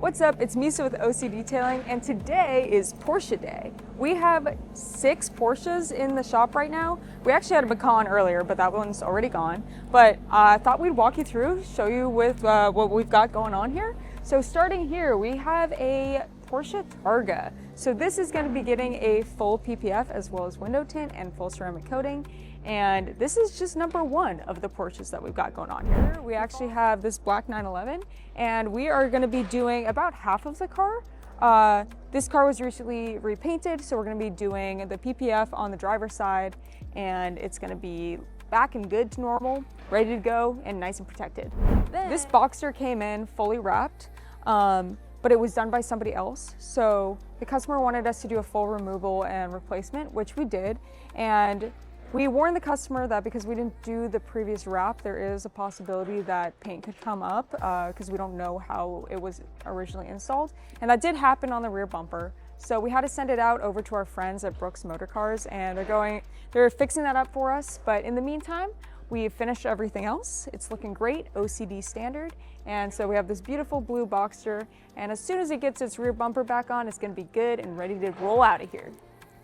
What's up? It's Misa with OCDetailing, and today is Porsche Day. We have 6 Porsches in the shop right now. We actually had a Macan earlier, but that one's already gone. But I thought we'd walk you through, show you with what we've got going on here. So starting here, we have a Porsche Targa. So this is going to be getting a full PPF as well as window tint and full ceramic coating. And this is just number 1 of the Porsches that we've got going on here. We actually have this black 911, and we are going to be doing about half of the car. This car was recently repainted, so we're going to be doing the PPF on the driver's side, and it's going to be back and good to normal, ready to go, and nice and protected. This Boxster came in fully wrapped, but it was done by somebody else. So the customer wanted us to do a full removal and replacement, which we did. And we warned the customer that because we didn't do the previous wrap, there is a possibility that paint could come up because we don't know how it was originally installed. And that did happen on the rear bumper. So we had to send it out over to our friends at Brooks Motor Cars, and they're fixing that up for us. But in the meantime, we've finished everything else. It's looking great, OCD standard. And so we have this beautiful blue Boxster, and as soon as it gets its rear bumper back on, it's gonna be good and ready to roll out of here.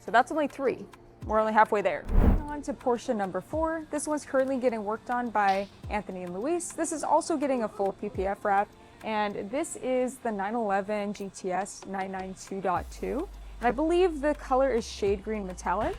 So that's only 3. We're only halfway there. On to Porsche number 4. This one's currently getting worked on by Anthony and Luis. This is also getting a full PPF wrap, and this is the 911 GTS 992.2. And I believe the color is shade green metallic,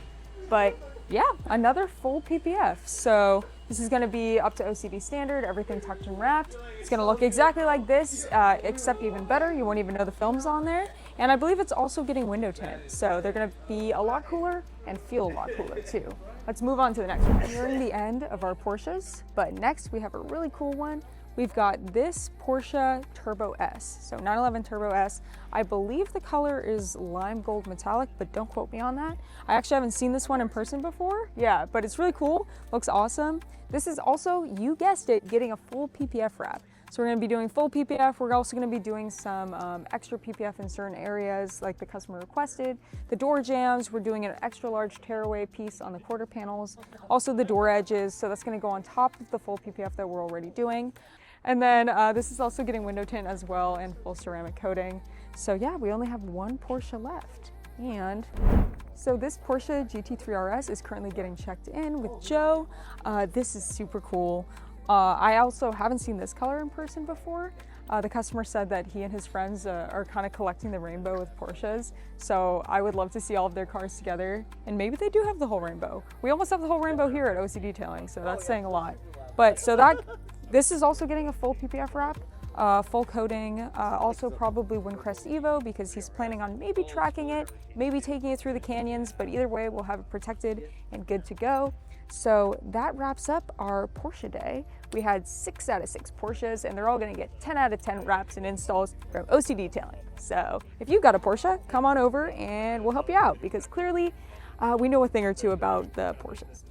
but yeah, another full PPF. So this is going to be up to OCD standard, everything tucked and wrapped. It's going to look exactly like this, except even better. You won't even know the film's on there. And I believe it's also getting window tint. So they're going to be a lot cooler and feel a lot cooler too. Let's move on to the next one. We're in the end of our Porsches, but next we have a really cool one. We've got this Porsche Turbo S. So 911 Turbo S. I believe the color is lime gold metallic, but don't quote me on that. I actually haven't seen this one in person before. Yeah, but it's really cool. Looks awesome. This is also, you guessed it, getting a full PPF wrap. So we're going to be doing full PPF. We're also going to be doing some extra PPF in certain areas like the customer requested. The door jambs, we're doing an extra large tearaway piece on the quarter panels. Also the door edges, so that's going to go on top of the full PPF that we're already doing. And then this is also getting window tint as well and full ceramic coating. So yeah, we only have 1 Porsche left. And so this Porsche GT3 RS is currently getting checked in with Joe. This is super cool. I also haven't seen this color in person before. The customer said that he and his friends are kind of collecting the rainbow with Porsches. So I would love to see all of their cars together, and maybe they do have the whole rainbow. We almost have the whole rainbow here at OCDetailing, so that's saying a lot. But so this is also getting a full PPF wrap, full coating, also probably Windcrest Evo because he's planning on maybe tracking it, maybe taking it through the canyons, but either way we'll have it protected and good to go. So that wraps up our Porsche day. We had 6 out of 6 Porsches, and they're all gonna get 10 out of 10 wraps and installs from OCDetailing. So if you've got a Porsche, come on over and we'll help you out because clearly we know a thing or two about the Porsches.